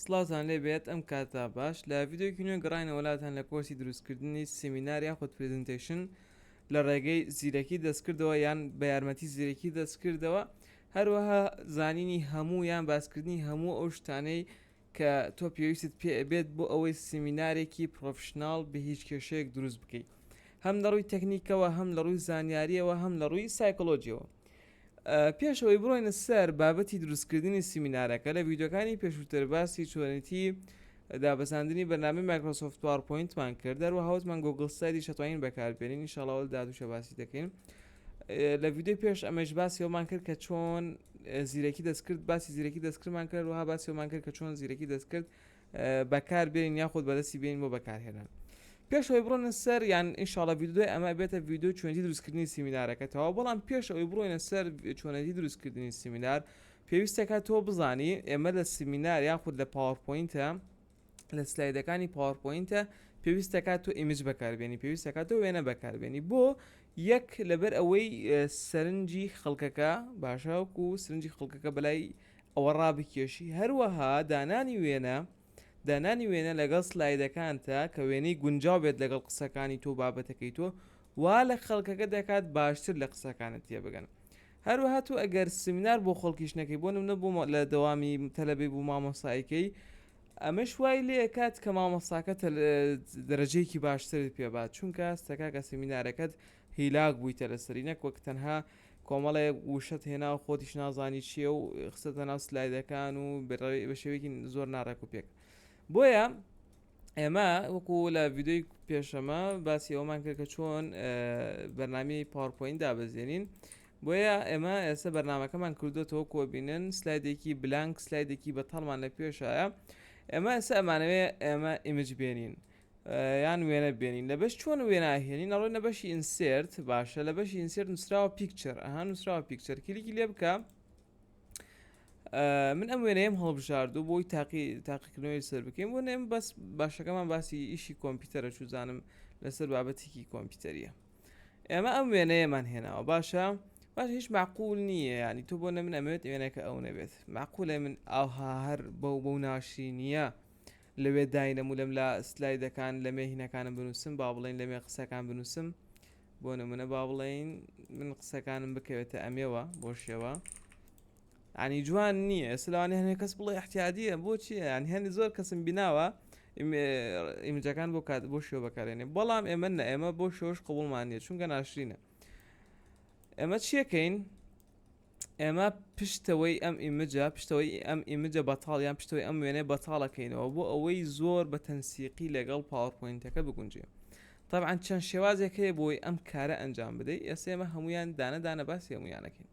سڵاتان لێبێت ئەم کاتا باش لە ڤیددیۆکی نوێ گەڕینە وڵاتان لە کۆرسی دروستکردنی سیمینار یاخود پرزنتیشن لە ڕێگەی زیرەکی دەستکردەوە یان بە یارمەتی زیرەکی دەستکردەوە، هەروەها زانینی هەموو یان باسکردنی هەموو ئەو شتانەی کە تۆ پێویستت پێ ئەبێت بۆ ئەوەی سیمینارێکی پرۆفشناڵ بە هیچ کێشەیەک دروست بکەیت، هەم لە ڕووی تەکنیکەوە، هەم لە ڕووی زانیاریەوە، هەم لە ڕووی سایکۆلۆجیەوە. پێشەوەی بڕۆینە سەر بابەتی دروستکردنی سیمینارەکە لە ڤیددیۆکانی پێشووتر باسی چۆنێتی دابەزاندنی بەنامەی مایکرۆسۆفت پاوەرپۆینتمان کرد، دەروە هاوتمان گۆگڵ سلایدی شەتوانین بەکاربێنین، ئینشاڵڵا دادوشە باسی دەکەین. لە ڤیددیۆ پێش ئەمەش باسی ئەومان کرد کە چۆن زیرەکی دەستکرد، باسی زیرەکی دەستکردمان کرد، وها باسی ئەومان کرد کە چۆن زیرەکی دەستکرد بەکاربێنین یاخود بەدەستی بێنین بۆ بەکارهێنان. پێشەوەی بڕۆنە سەر یان ئینشاڵڵا ڤیددیۆی ئەمە بێتە ڤیددیۆ چۆنێتی دروستکردنی سیمینارەکەتەوە، بەڵام پێشەوەی بڕۆینە سەر چۆنێتی دروستکردنی سیمینار پێویستەکە تۆ بزانی ئێمە لە سیمینار یاخود لە پاوەرپۆینتە لە سلایدەکانی پاوەرپۆینتە پێویستەکە تۆ ئیمج بەکاربێنی، پێویستەکە تۆ وێنە بەکاربێنی بۆ یەک لەبەر ئەوەی سەرنجی خەڵکەکە باشەوەکو سرنجی خەڵکەکە بەلای ئەوە ڕابکێشی، هەروەها دانانی وێنە لەگەڵ سلایدەکانتە کە وێنەی گونجاو بێت لەگەڵ قسەکانی تۆ بابەتەکەی تۆ وا لە خەڵکەکە دەکات باشتر لە قسەکانت تێ بگەن. هەروەها تۆ ئەگەر سیمینار بۆ خەڵکیشنەکەی بۆ نمونە بۆ لە دەوامی تەلەبی بوو مامۆسایەکەی، ئەمەش وای لێ کات کە مامۆستاکە دەرەجەیەکی باشترت پێبات، چونکە ستەکە کە سیمینارەکەت هیلاک بوویتە لەسەری نەک وەک تەنها کۆمەڵێ وشت هێنا و خۆتیش نازانی چییە و خستە ناو سلایدەکان و بە شێوەیەکی زۆر ناڕێک و پێک. بۆیە ئێمە وەکو لە ڤیددیۆی پێشەمە باسی ئەومان کرد کە چۆن بەرنامەی پاوەرپۆینت دابەزێنین، بۆیە ئێمە ئێستا بەرنامەکەمان کردوێتەوە کۆبینن سلایدێکی بلانک سلایدێکی بەتاڵمان لە پێشایە، ئێمە ئێستا ئەمانەوێ ئێمە ئیمج بێنین یان وێنە بێنین. لە بەش چۆن وێناهێنین ئەڕۆی لە بەشی ئینسێرت باشە، لە بەشی ئینسێرت نووسراوە پیکچەر، نووسراوە پیکچەر کلیکی لێ بکە. من ئەم وێنەیەم هەڵبژاردوو بۆی تاقیکردنەوەی سەر بکەین بۆ نێم بەس باشەکەمان باسی ئیشی کۆمپیوتەرە چوزانم لەسەر بابەتێکی کۆمپیوتەریە. ئێمە ئەم وێنەیەمان هێناوە باش هیچ معقول نییە، ینی تۆ بۆ من ئەمەوێت وێنەکە ئەو نەبێت، معقولە من ئاها هەر بەو ناشینیە لەوێ داینەم و لەم لە سلایدەکان لە مێهینەکانم بنووسم با بڵێن لەمێ قسەکان بنووسم، بۆ نمونە با بڵێن من قسەکانم بکەوێتە ئەمێوە بۆ شێوە، عنی جوان نییە. ئێسلوانی هەنێ کەس بڵێ احتیادیە بۆچیە، ینی هەنی زۆر کەسم بیناوە ئیمجەکان بۆ کات بۆ شێوە بەکارێنێ، بەڵام ئێمە نە، ئێمە بۆ شێوەش قبوڵمان نییە چونکە ناشرینە. ئێمە چیەکەین؟ ئێمە پشتەوەی ئەم ئیمجە بەتاڵ یان پشتەوەی ئەم وێنێ بەتاڵەکەینەوە بۆ ئەوەی زۆر بە تەنسیقی لەگەڵ پاوەرپۆینتەکە بگونجێ. طبعاً چەند شێوازێک هەیە بۆی ئەم کارە ئەنجام بدەیت، ئێستا ئێمە هەمویان دانە باسی هەمویانەکەین.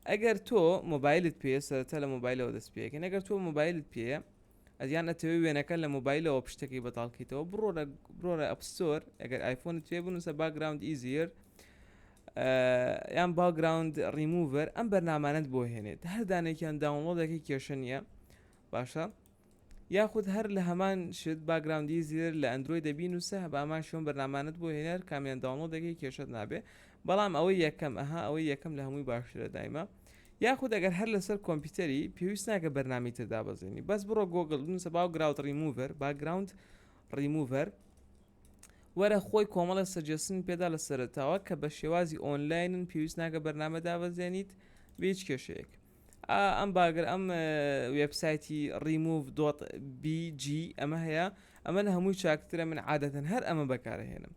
ئەگەر تۆ مۆبایلت پێ سەرەتا لە مۆبایلەوە دەست پێکەین، ئەگەر تۆ مۆبایلت پێە ئەدیان ئەتەوێت وێنەکە لە مۆبایلەوە پشتەکەی بەتاڵکەیتەوە بڕۆرە ئەپستۆر، ئەگەر ئایفۆنت پێ بنووسە باکگراوند ئیزیر یان باکگراوند ریموڤەر، ئەم بەرنامانت بۆ هێنێت، هەر دانێکیان داونلۆدەکەی کێشە نییە باشە، یاخود هەر لە هەمان شت باکگراوندی زیێر لە ئەندروید دەبینوسە بامان شۆن بەرنامانت بۆ هێنەر کامیان داونلۆدەکەی کێشت نابێ، بەڵام ئەوەی ئەوەی یەکەم لە هەمووی باشترە دایما. یاخود ئەگەر هەر لەسەر کۆمپیوتەری پێویست ناکە بەرنامی تردا بەزێنی، بەس بڕۆ گۆگڵ بنووسە باکگراوند ریموڤەر وەرە خۆی کۆمەڵە سەجێسن پێدا لە سەرەتاوە کە بە شێوازی ئۆنلاینن پێویست ناکە بەرنامە دابەزێنیت بە هیچ کێشەیەک. ئەم ئەم وێبسایتی remove.bg ئەمە هەیە، ئەمە لە هەمووی چاکترە، من عادەتەن هەر ئەمە بەکارهێنم.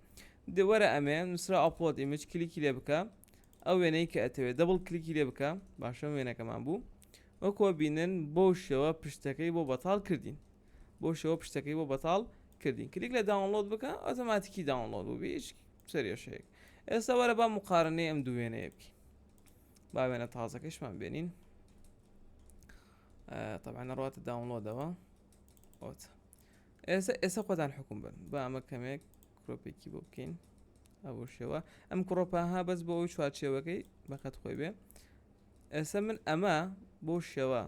وەرە ئەمێ نووسرا ئەپلۆد ئیمج کلیکی لێ بکە، ئەو وێنەی کە ئەتەوێت دەبڵ کلیکی لێ بکە، باشە وێنەکەمان بوو وەکۆ بینن بۆ شێوە پشتەکەی بۆ بەتاڵ کردین، کلیک لە داونلۆد بکە ئۆتۆماتیکی داونلۆد بوو هیچ سەرێشەیەک. ئێستا وەرە با مقارنەی ئەم دوو وێنەیە بکەین، با وێنە تازەکەشمان بێنین، طبعا ڕاتە داونلۆدەوە ئێستا خۆتان حکوم بن، با ئەمە کەمێک کڕۆپێکی بۆ بکەین ئەو شێوە، ئەم کڕۆپەها بەس بۆ ئەوی چوارچێوەکەی بەقەت خۆی بێ. ئێستا من ئەمە بۆ شێوە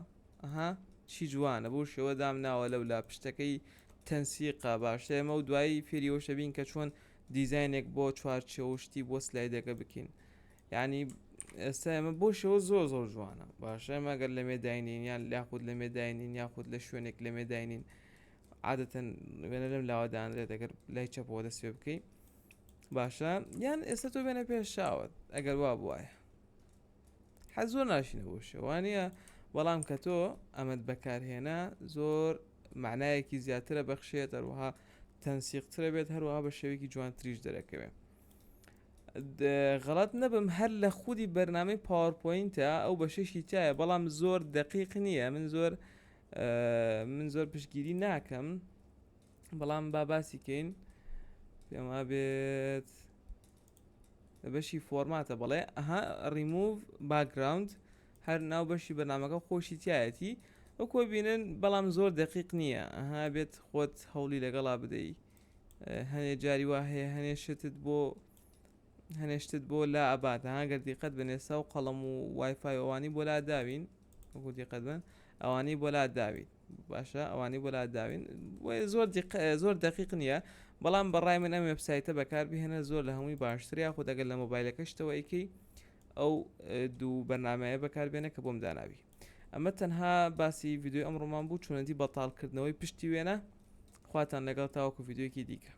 چی جوانە بۆ شێوە دام ناوە لەو لا پشتەکەی تەنسیقا باشە، ئێمە و دوایی فێریەوەشە بین کە چۆن دیزایانێک بۆ چوارچێوە شتی بۆ سلایدەکە بکەین، یعنی ئێستا ئێمە بۆشەوە زۆر زۆر جوانە باشە ئێمە ئەگەر لەمێ داینین یان یاخود لەمێ داینین یاخود لە شوێنێک لەمێ داینین عادەتەن وێنە لەم لاوەدانرێت ئەگەر لای چەپەوە دەست پێ بکەیت باشە یان ئێستا تۆ بێنە پێش چاوت ئەگەر وا بواە حەز زۆر ناشینە بۆ شێوانە بەڵام کە تۆ ئەمەد بەکارهێنا زۆر معنایەکی زیاترە بەخشێت هەروەها تەنسیقترە بێت هەروەها بە شێوەیەکی جوانتریش دەرەکەوێت غەڵەت نەبم هەر لە خودی بەرنامەی پاوەرپۆینتە ئەو بەشێشی تایە بەڵام زۆر دقیق نییە من زۆر پشتگیری ناکەم بەڵام با باسی کەین پێما بێت بەشی فۆرماتە بەڵێ ئەها ریموڤ باکگراوند هەر ناو بەشی بەرنامەکە خۆشی تایەتی وەکۆ بینن بەڵام زۆر دقیق نییە ئەها بێت خۆت هەوڵی لەگەڵا بدەیت هەنێ جاری وا هەیە هەنێشتت بۆ لا ئەباتە هەگەر دیقەت بنێسا و قەڵەم و وایفای ئەوانی بۆ لا داوین وەکو دیقەت بن ئەوانی بۆ لا داوین باشە ئەوانی بۆ لا داوین زۆر دقیق نییە بەڵام بەڕای من ئەم وێبسایتە بەکار بهێنە زۆر لە هەمووی باشتریا خۆ دەگەر لە مۆبایلەکەشتەوە ئەیکەی ئەو دوو بەرنامەیە بەکاربێنە کە بۆم داناوی ئەمە تەنها باسی ڤیددیۆی ئەمڕۆمان بوو چۆنەتی بەتاڵکردنەوەی پشتی وێنە خواتان لەگەڵ تاوەکو ڤیددیۆکی دیکە